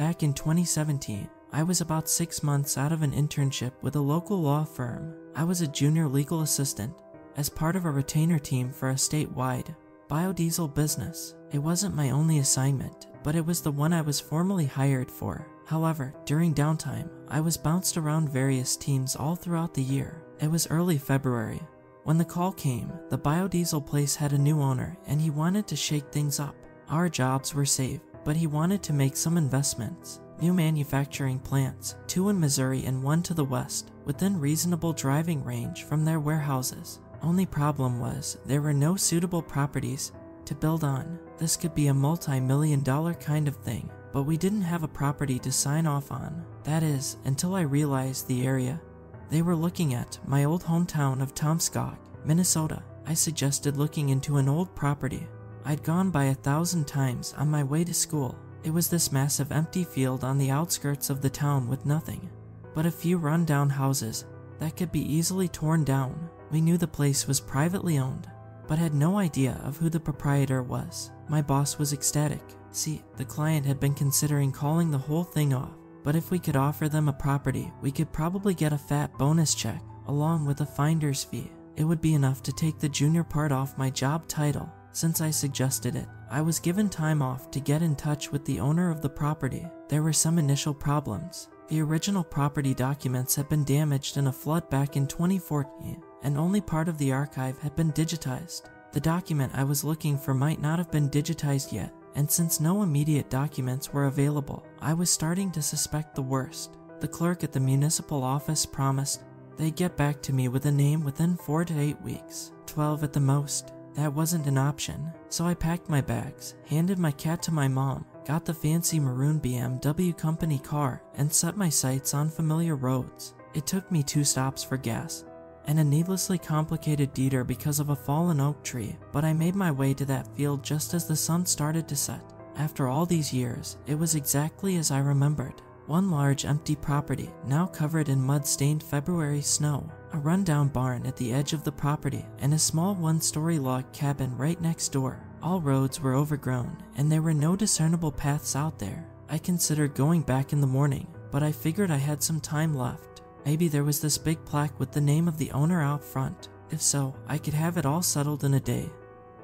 Back in 2017, I was about 6 months out of an internship with a local law firm. I was a junior legal assistant as part of a retainer team for a statewide biodiesel business. It wasn't my only assignment, but it was the one I was formally hired for. However, during downtime, I was bounced around various teams all throughout the year. It was early February. When the call came, the biodiesel place had a new owner and he wanted to shake things up. Our jobs were safe, but he wanted to make some investments. New manufacturing plants, 2 in Missouri and 1 to the west, within reasonable driving range from their warehouses. Only problem was, there were no suitable properties to build on. This could be a multi-million-dollar kind of thing, but we didn't have a property to sign off on. That is, until I realized the area they were looking at, my old hometown of Tomskog, Minnesota. I suggested looking into an old property I'd gone by 1,000 times on my way to school. It was this massive empty field on the outskirts of the town with nothing but a few run-down houses that could be easily torn down. We knew the place was privately owned, but had no idea of who the proprietor was. My boss was ecstatic. See, the client had been considering calling the whole thing off, but if we could offer them a property, we could probably get a fat bonus check along with a finder's fee. It would be enough to take the junior part off my job title. Since I suggested it, I was given time off to get in touch with the owner of the property. There were some initial problems. The original property documents had been damaged in a flood back in 2014, and only part of the archive had been digitized. The document I was looking for might not have been digitized yet, and since no immediate documents were available, I was starting to suspect the worst. The clerk at the municipal office promised they'd get back to me with a name within 4 to 8 weeks, 12 at the most. That wasn't an option, so I packed my bags, handed my cat to my mom, got the fancy maroon BMW company car, and set my sights on familiar roads. It took me 2 stops for gas, and a needlessly complicated detour because of a fallen oak tree, but I made my way to that field just as the sun started to set. After all these years, it was exactly as I remembered. One large empty property, now covered in mud-stained February snow, a rundown barn at the edge of the property, and a small 1-story log cabin right next door. All roads were overgrown, and there were no discernible paths out there. I considered going back in the morning, but I figured I had some time left. Maybe there was this big plaque with the name of the owner out front. If so, I could have it all settled in a day,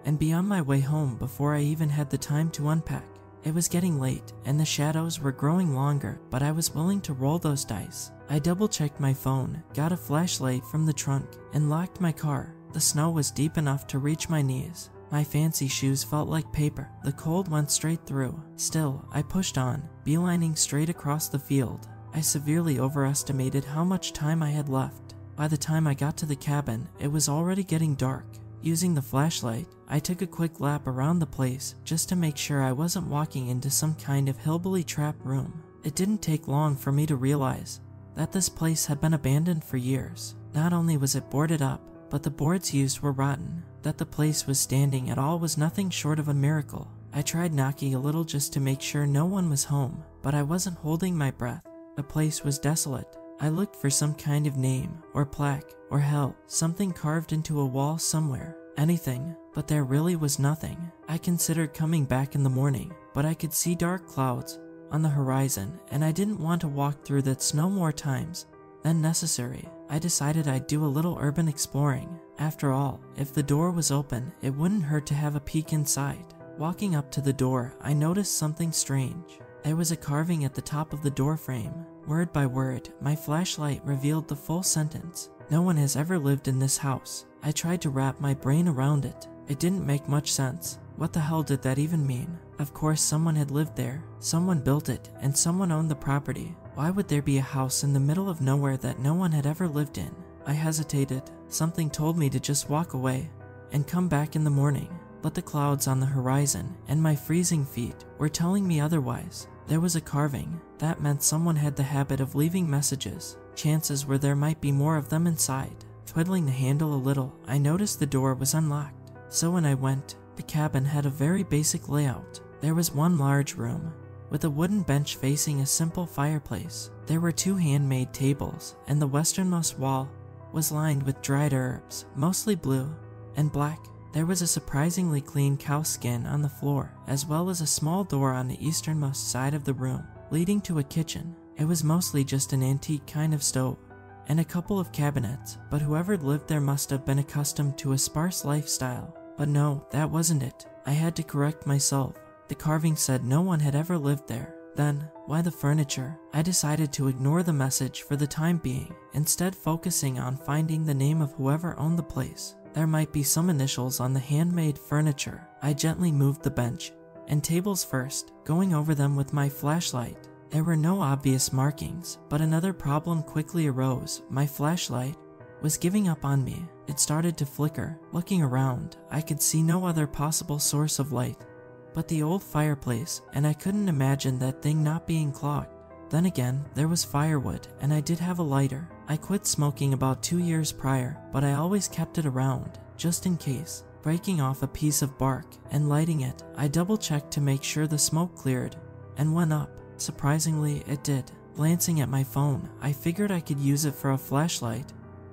and be on my way home before I even had the time to unpack. It was getting late, and the shadows were growing longer, but I was willing to roll those dice. I double-checked my phone, got a flashlight from the trunk, and locked my car. The snow was deep enough to reach my knees. My fancy shoes felt like paper. The cold went straight through. Still, I pushed on, beelining straight across the field. I severely overestimated how much time I had left. By the time I got to the cabin, it was already getting dark. Using the flashlight, I took a quick lap around the place just to make sure I wasn't walking into some kind of hillbilly trap room. It didn't take long for me to realize that this place had been abandoned for years. Not only was it boarded up, but the boards used were rotten. That the place was standing at all was nothing short of a miracle. I tried knocking a little just to make sure no one was home, but I wasn't holding my breath. The place was desolate. I looked for some kind of name, or plaque, or hell, something carved into a wall somewhere. Anything, but there really was nothing. I considered coming back in the morning, but I could see dark clouds on the horizon, and I didn't want to walk through that snow more times than necessary. I decided I'd do a little urban exploring. After all, if the door was open, it wouldn't hurt to have a peek inside. Walking up to the door, I noticed something strange. There was a carving at the top of the door frame. Word by word, my flashlight revealed the full sentence. No one has ever lived in this house. I tried to wrap my brain around it. It didn't make much sense. What the hell did that even mean? Of course someone had lived there. Someone built it, and someone owned the property. Why would there be a house in the middle of nowhere that no one had ever lived in? I hesitated. Something told me to just walk away and come back in the morning. But the clouds on the horizon and my freezing feet were telling me otherwise. There was a carving. That meant someone had the habit of leaving messages. Chances were there might be more of them inside. Twiddling the handle a little, I noticed the door was unlocked. So when I went, the cabin had a very basic layout. There was one large room with a wooden bench facing a simple fireplace. There were 2 handmade tables, and the westernmost wall was lined with dried herbs, mostly blue and black. There was a surprisingly clean cow skin on the floor, as well as a small door on the easternmost side of the room. leading to a kitchen. It was mostly just an antique kind of stove and a couple of cabinets, but whoever lived there must have been accustomed to a sparse lifestyle. But no, that wasn't it. I had to correct myself. The carving said no one had ever lived there. Then, why the furniture? I decided to ignore the message for the time being, instead focusing on finding the name of whoever owned the place. There might be some initials on the handmade furniture. I gently moved the bench and tables first, going over them with my flashlight. There were no obvious markings, but another problem quickly arose. My flashlight was giving up on me. It started to flicker. Looking around, I could see no other possible source of light but the old fireplace, and I couldn't imagine that thing not being clogged. Then again, there was firewood, and I did have a lighter. I quit smoking about 2 years prior, but I always kept it around, just in case. Breaking off a piece of bark and lighting it, I double-checked to make sure the smoke cleared and went up. Surprisingly, it did. Glancing at my phone, I figured I could use it for a flashlight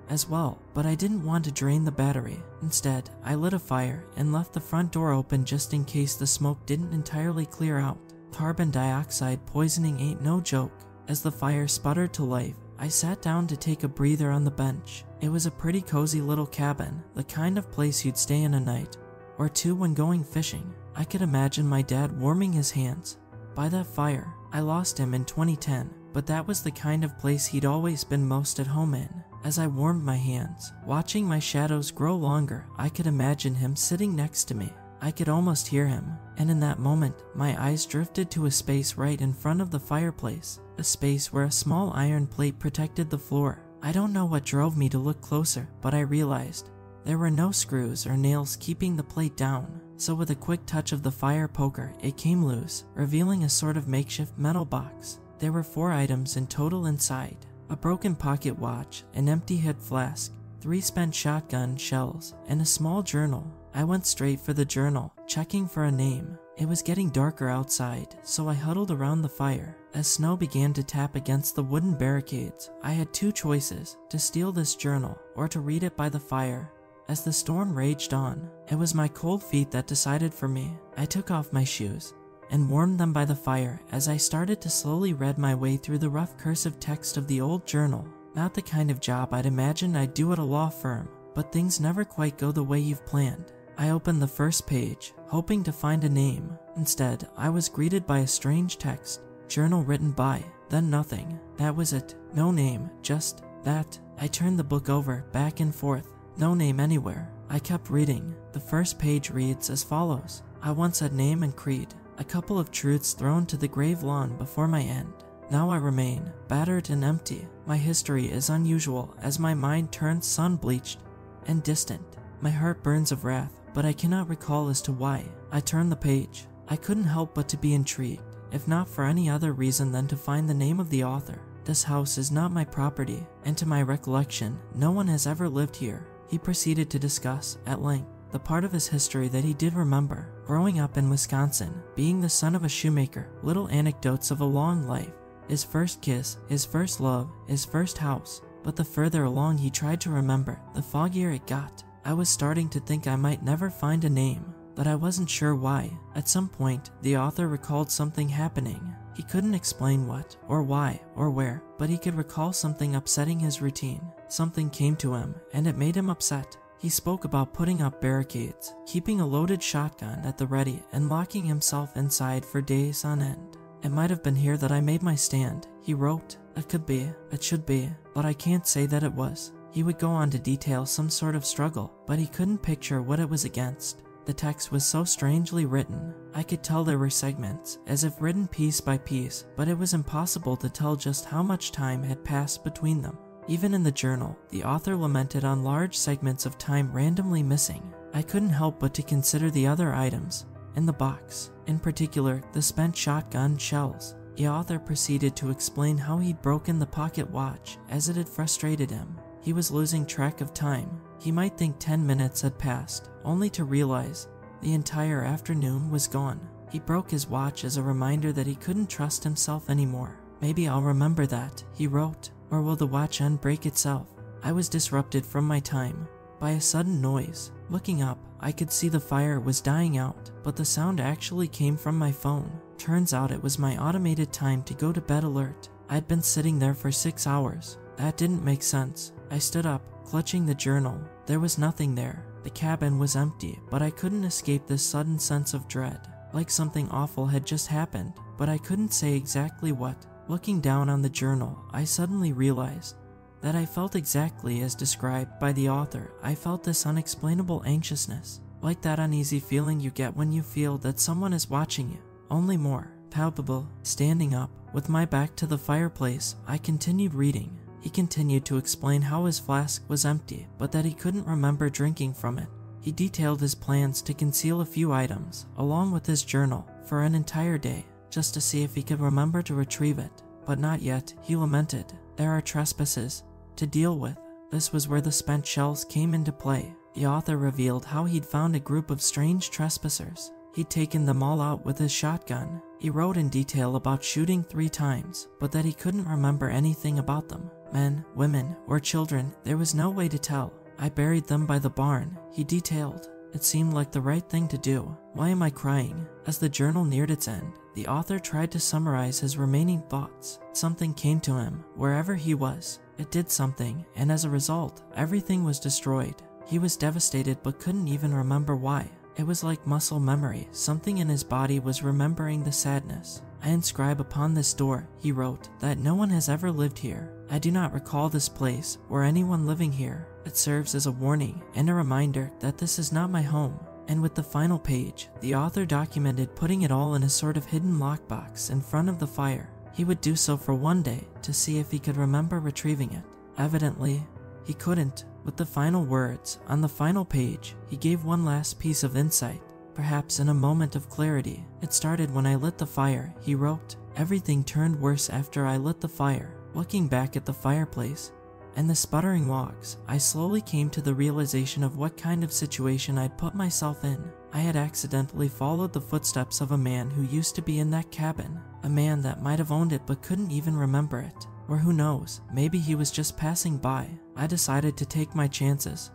as well, but I didn't want to drain the battery. Instead, I lit a fire and left the front door open just in case the smoke didn't entirely clear out. Carbon dioxide poisoning ain't no joke. As the fire sputtered to life, I sat down to take a breather on the bench. It was a pretty cozy little cabin, the kind of place you'd stay in a night or two when going fishing. I could imagine my dad warming his hands by that fire. I lost him in 2010, but that was the kind of place he'd always been most at home in. As I warmed my hands, watching my shadows grow longer, I could imagine him sitting next to me. I could almost hear him, and in that moment, my eyes drifted to a space right in front of the fireplace, a space where a small iron plate protected the floor. I don't know what drove me to look closer, but I realized there were no screws or nails keeping the plate down. So with a quick touch of the fire poker, it came loose, revealing a sort of makeshift metal box. There were 4 items in total inside: a broken pocket watch, an empty hip flask, 3 spent shotgun shells, and a small journal. I went straight for the journal, checking for a name. It was getting darker outside, so I huddled around the fire. As snow began to tap against the wooden barricades, I had 2 choices: to steal this journal or to read it by the fire. As the storm raged on, it was my cold feet that decided for me. I took off my shoes and warmed them by the fire as I started to slowly read my way through the rough cursive text of the old journal. Not the kind of job I'd imagined I'd do at a law firm, but things never quite go the way you've planned. I opened the first page, hoping to find a name. Instead, I was greeted by a strange text: journal written by, then nothing. That was it. No name, just that. I turned the book over, back and forth. No name anywhere. I kept reading. The first page reads as follows: I once had name and creed, a couple of truths thrown to the grave lawn before my end. Now I remain, battered and empty. My history is unusual as my mind turns sun-bleached and distant. My heart burns of wrath, but I cannot recall as to why. I turned the page. I couldn't help but to be intrigued, if not for any other reason than to find the name of the author. This house is not my property, and to my recollection, no one has ever lived here. He proceeded to discuss, at length, the part of his history that he did remember. Growing up in Wisconsin, being the son of a shoemaker, little anecdotes of a long life. His first kiss, his first love, his first house. But the further along he tried to remember, the foggier it got. I was starting to think I might never find a name, but I wasn't sure why. At some point, the author recalled something happening. He couldn't explain what, or why, or where, but he could recall something upsetting his routine. Something came to him, and it made him upset. He spoke about putting up barricades, keeping a loaded shotgun at the ready, and locking himself inside for days on end. It might have been here that I made my stand, he wrote. It could be, it should be, but I can't say that it was. He would go on to detail some sort of struggle, but he couldn't picture what it was against. The text was so strangely written. I could tell there were segments, as if written piece by piece, but it was impossible to tell just how much time had passed between them. Even in the journal, the author lamented on large segments of time randomly missing. I couldn't help but to consider the other items in the box, in particular the spent shotgun shells. The author proceeded to explain how he'd broken the pocket watch as it had frustrated him. He was losing track of time. He might think 10 minutes had passed, only to realize the entire afternoon was gone. He broke his watch as a reminder that he couldn't trust himself anymore. Maybe I'll remember that, he wrote, or will the watch end break itself? I was disrupted from my time by a sudden noise. Looking up, I could see the fire was dying out, but the sound actually came from my phone. Turns out it was my automated time to go to bed alert. I'd been sitting there for 6 hours. That didn't make sense. I stood up, clutching the journal. There was nothing there. The cabin was empty, but I couldn't escape this sudden sense of dread, like something awful had just happened, but I couldn't say exactly what. Looking down on the journal, I suddenly realized that I felt exactly as described by the author. I felt this unexplainable anxiousness, like that uneasy feeling you get when you feel that someone is watching you, only more palpable. Standing up, with my back to the fireplace, I continued reading. He continued to explain how his flask was empty, but that he couldn't remember drinking from it. He detailed his plans to conceal a few items, along with his journal, for an entire day, just to see if he could remember to retrieve it. But not yet, he lamented. There are trespasses to deal with. This was where the spent shells came into play. The author revealed how he'd found a group of strange trespassers. He'd taken them all out with his shotgun. He wrote in detail about shooting 3 times, but that he couldn't remember anything about them. Men, women, or children, there was no way to tell. I buried them by the barn, he detailed. It seemed like the right thing to do. Why am I crying? As the journal neared its end, the author tried to summarize his remaining thoughts. Something came to him, wherever he was. It did something, and as a result, everything was destroyed. He was devastated but couldn't even remember why. It was like muscle memory. Something in his body was remembering the sadness. I inscribe upon this door, he wrote, that no one has ever lived here. I do not recall this place or anyone living here. It serves as a warning and a reminder that this is not my home. And with the final page, the author documented putting it all in a sort of hidden lockbox in front of the fire. He would do so for 1 day to see if he could remember retrieving it. Evidently, he couldn't. With the final words on the final page, he gave one last piece of insight, perhaps in a moment of clarity. It started when I lit the fire, he wrote. Everything turned worse after I lit the fire. Looking back at the fireplace and the sputtering logs, I slowly came to the realization of what kind of situation I'd put myself in. I had accidentally followed the footsteps of a man who used to be in that cabin, a man that might have owned it but couldn't even remember it. Or who knows, maybe he was just passing by. I decided to take my chances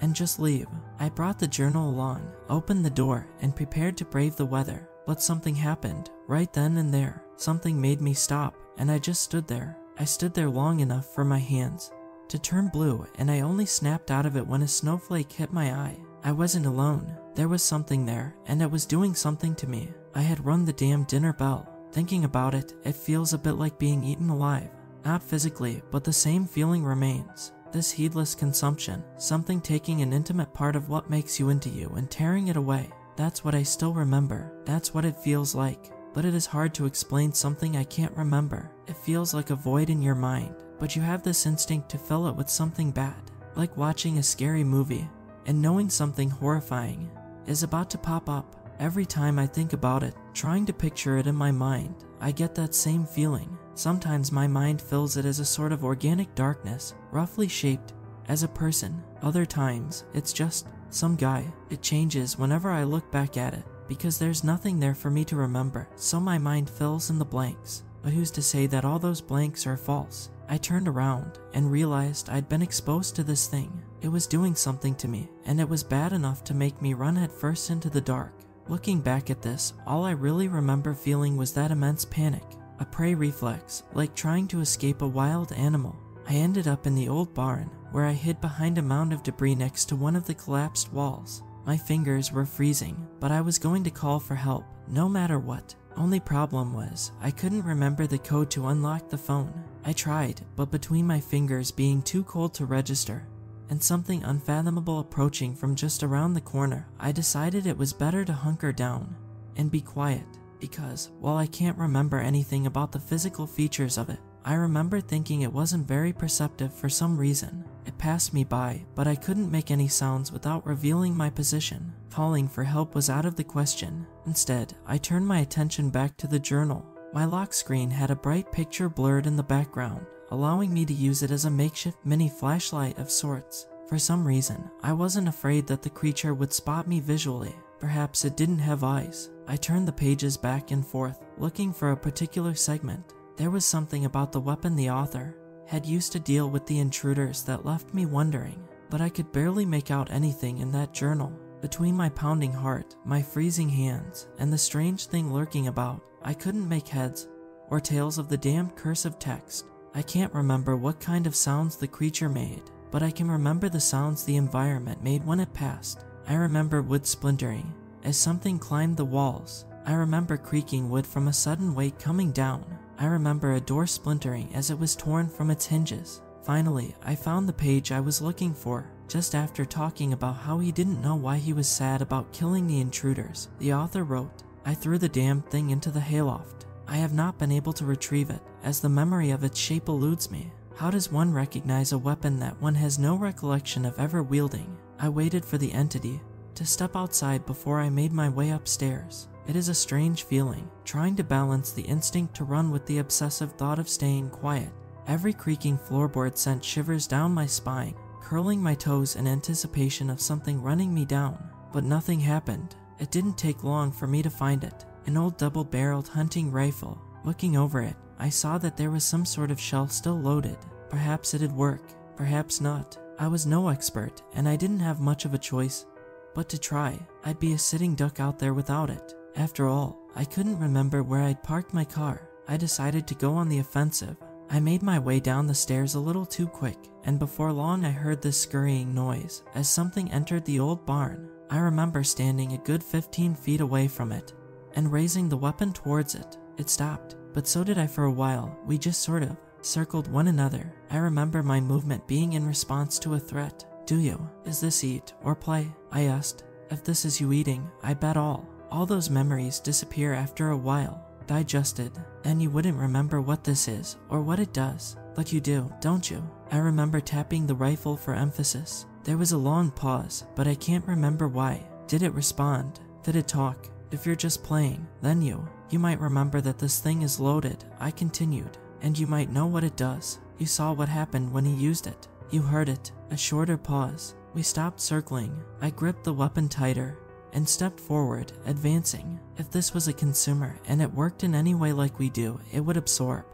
and just leave. I brought the journal along, opened the door, and prepared to brave the weather. But something happened, right then and there. Something made me stop, and I just stood there. I stood there long enough for my hands to turn blue, and I only snapped out of it when a snowflake hit my eye. I wasn't alone. There was something there, and it was doing something to me. I had rung the damn dinner bell. Thinking about it, it feels a bit like being eaten alive. Not physically, but the same feeling remains. This heedless consumption, something taking an intimate part of what makes you into you and tearing it away. That's what I still remember. That's what it feels like. But it is hard to explain something I can't remember. It feels like a void in your mind, but you have this instinct to fill it with something bad. Like watching a scary movie and knowing something horrifying is about to pop up. Every time I think about it, trying to picture it in my mind, I get that same feeling. Sometimes my mind fills it as a sort of organic darkness, roughly shaped as a person. Other times, it's just some guy. It changes whenever I look back at it, because there's nothing there for me to remember, so my mind fills in the blanks. But who's to say that all those blanks are false? I turned around and realized I'd been exposed to this thing. It was doing something to me, and it was bad enough to make me run headfirst into the dark. Looking back at this, all I really remember feeling was that immense panic. A prey reflex, like trying to escape a wild animal. I ended up in the old barn, where I hid behind a mound of debris next to one of the collapsed walls. My fingers were freezing, but I was going to call for help, no matter what. Only problem was, I couldn't remember the code to unlock the phone. I tried, but between my fingers being too cold to register, and something unfathomable approaching from just around the corner, I decided it was better to hunker down and be quiet. Because, while I can't remember anything about the physical features of it, I remember thinking it wasn't very perceptive for some reason. It passed me by, but I couldn't make any sounds without revealing my position. Calling for help was out of the question. Instead, I turned my attention back to the journal. My lock screen had a bright picture blurred in the background, allowing me to use it as a makeshift mini flashlight of sorts. For some reason, I wasn't afraid that the creature would spot me visually. Perhaps it didn't have eyes. I turned the pages back and forth, looking for a particular segment. There was something about the weapon the author had used to deal with the intruders that left me wondering. but I could barely make out anything in that journal. Between my pounding heart, my freezing hands, and the strange thing lurking about, I couldn't make heads or tails of the damned cursive text. I can't remember what kind of sounds the creature made, but I can remember the sounds the environment made when it passed. I remember wood splintering as something climbed the walls. I remember creaking wood from a sudden weight coming down. I remember a door splintering as it was torn from its hinges. Finally, I found the page I was looking for. Just after talking about how he didn't know why he was sad about killing the intruders, the author wrote, "I threw the damned thing into the hayloft. I have not been able to retrieve it, as the memory of its shape eludes me. How does one recognize a weapon that one has no recollection of ever wielding?" I waited for the entity to step outside before I made my way upstairs. It is a strange feeling, trying to balance the instinct to run with the obsessive thought of staying quiet. Every creaking floorboard sent shivers down my spine, curling my toes in anticipation of something running me down. But nothing happened. It didn't take long for me to find it. An old double-barreled hunting rifle. Looking over it, I saw that there was some sort of shell still loaded. Perhaps it'd work, perhaps not. I was no expert, and I didn't have much of a choice but to try. I'd be a sitting duck out there without it. After all, I couldn't remember where I'd parked my car. I decided to go on the offensive. I made my way down the stairs a little too quick, and before long I heard this scurrying noise as something entered the old barn. I remember standing a good 15 feet away from it and raising the weapon towards it. It stopped, but so did I for a while. We just sort of circled one another. I remember my movement being in response to a threat. "Do you? Is this eat or play?" I asked. "If this is you eating, I bet all those memories disappear after a while. Digested. Then you wouldn't remember what this is or what it does. But you do, don't you?" I remember tapping the rifle for emphasis. There was a long pause, but I can't remember why. Did it respond? Did it talk? "If you're just playing, then you might remember that this thing is loaded," I continued, "and you might know what it does. You saw what happened when he used it. You heard it." A shorter pause. We stopped circling. I gripped the weapon tighter and stepped forward, advancing. If this was a consumer and it worked in any way like we do, it would absorb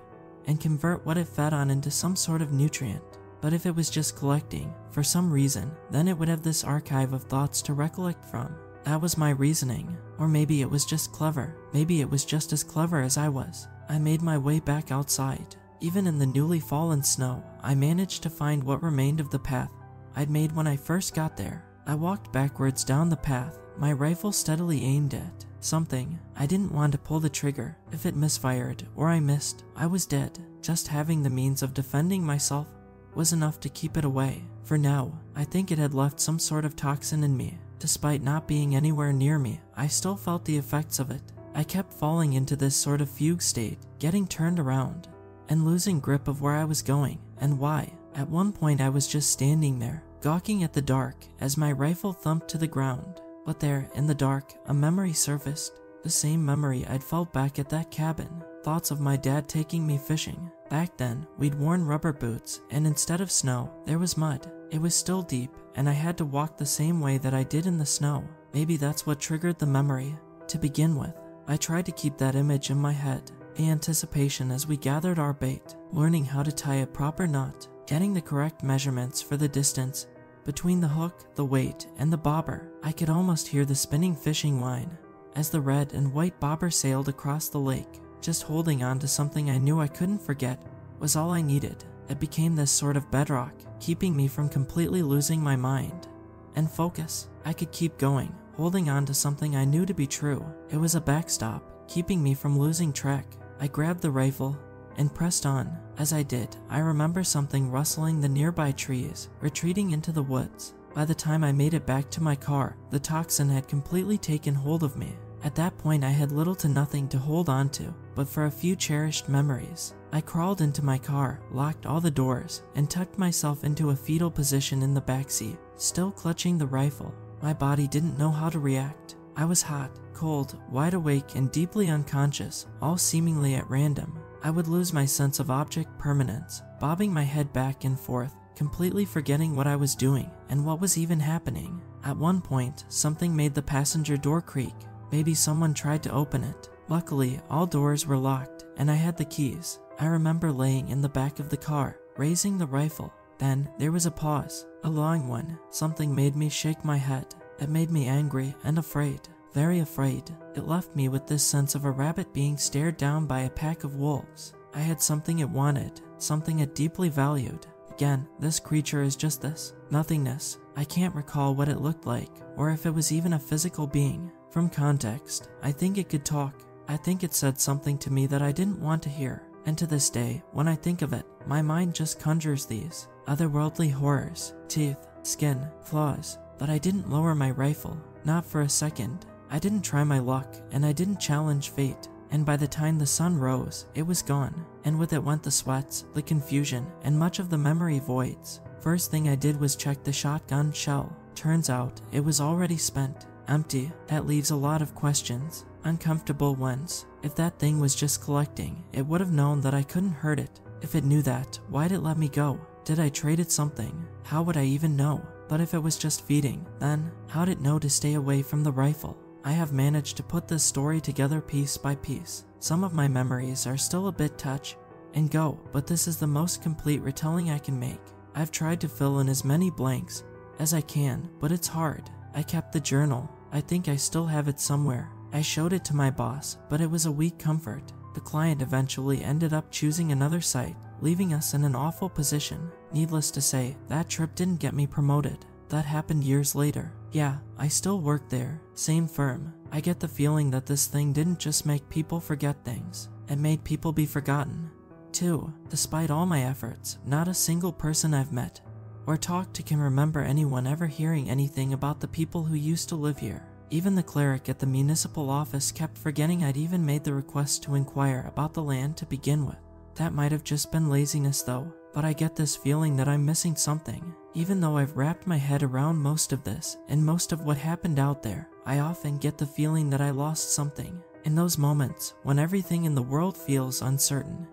and convert what it fed on into some sort of nutrient. But if it was just collecting, for some reason, then it would have this archive of thoughts to recollect from. That was my reasoning. Or maybe it was just clever. Maybe it was just as clever as I was. I made my way back outside. Even in the newly fallen snow, I managed to find what remained of the path I'd made when I first got there. I walked backwards down the path, my rifle steadily aimed at something. I didn't want to pull the trigger. If it misfired, or I missed, I was dead. Just having the means of defending myself was enough to keep it away. For now, I think it had left some sort of toxin in me. Despite not being anywhere near me, I still felt the effects of it. I kept falling into this sort of fugue state, getting turned around, and losing grip of where I was going, and why. At one point I was just standing there, gawking at the dark as my rifle thumped to the ground. But there, in the dark, a memory surfaced. The same memory I'd felt back at that cabin. Thoughts of my dad taking me fishing. Back then, we'd worn rubber boots, and instead of snow, there was mud. It was still deep, and I had to walk the same way that I did in the snow. Maybe that's what triggered the memory. To begin with, I tried to keep that image in my head. The anticipation as we gathered our bait, learning how to tie a proper knot, getting the correct measurements for the distance between the hook, the weight, and the bobber. I could almost hear the spinning fishing line as the red and white bobber sailed across the lake. Just holding on to something I knew I couldn't forget was all I needed. It became this sort of bedrock, keeping me from completely losing my mind and focus. I could keep going, holding on to something I knew to be true. It was a backstop, keeping me from losing track. I grabbed the rifle and pressed on. As I did, I remember something rustling the nearby trees, retreating into the woods. By the time I made it back to my car, the toxin had completely taken hold of me. At that point, I had little to nothing to hold on to, but for a few cherished memories. I crawled into my car, locked all the doors, and tucked myself into a fetal position in the backseat, still clutching the rifle. My body didn't know how to react. I was hot, cold, wide awake, and deeply unconscious, all seemingly at random. I would lose my sense of object permanence, bobbing my head back and forth, completely forgetting what I was doing and what was even happening. At one point, something made the passenger door creak. Maybe someone tried to open it. Luckily, all doors were locked, and I had the keys. I remember laying in the back of the car, raising the rifle, Then there was a pause, a long one. Something made me shake my head. It made me angry and afraid, very afraid. It left me with this sense of a rabbit being stared down by a pack of wolves. I had something it wanted, something it deeply valued. Again, this creature is just this, nothingness. I can't recall what it looked like, or if it was even a physical being. From context, I think it could talk. I think it said something to me that I didn't want to hear. And to this day, when I think of it, my mind just conjures these otherworldly horrors, teeth, skin, claws. But I didn't lower my rifle, not for a second. I didn't try my luck, and I didn't challenge fate. And by the time the sun rose, it was gone. And with it went the sweats, the confusion, and much of the memory voids. First thing I did was check the shotgun shell. Turns out, it was already spent. Empty. That leaves a lot of questions. Uncomfortable ones. If that thing was just collecting, it would have known that I couldn't hurt it. If it knew that, why'd it let me go? Did I trade it something? How would I even know? But if it was just feeding, then how'd it know to stay away from the rifle? I have managed to put this story together piece by piece. Some of my memories are still a bit touch and go, but this is the most complete retelling I can make. I've tried to fill in as many blanks as I can, but it's hard. I kept the journal. I think I still have it somewhere. I showed it to my boss, but it was a weak comfort. The client eventually ended up choosing another site, leaving us in an awful position. Needless to say, that trip didn't get me promoted. That happened years later. Yeah, I still work there, same firm. I get the feeling that this thing didn't just make people forget things, it made people be forgotten. 2. Despite all my efforts, not a single person I've met or talked to can remember anyone ever hearing anything about the people who used to live here. Even the cleric at the municipal office kept forgetting I'd even made the request to inquire about the land to begin with. That might have just been laziness though, but I get this feeling that I'm missing something. Even though I've wrapped my head around most of this and most of what happened out there, I often get the feeling that I lost something. In those moments, when everything in the world feels uncertain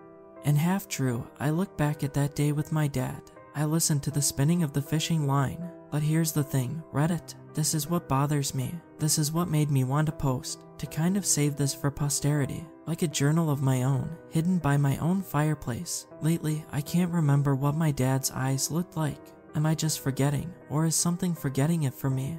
and half true, I look back at that day with my dad. I listen to the spinning of the fishing line. But here's the thing, Reddit. This is what bothers me. This is what made me want to post, to kind of save this for posterity, like a journal of my own, hidden by my own fireplace. Lately, I can't remember what my dad's eyes looked like. Am I just forgetting, or is something forgetting it for me?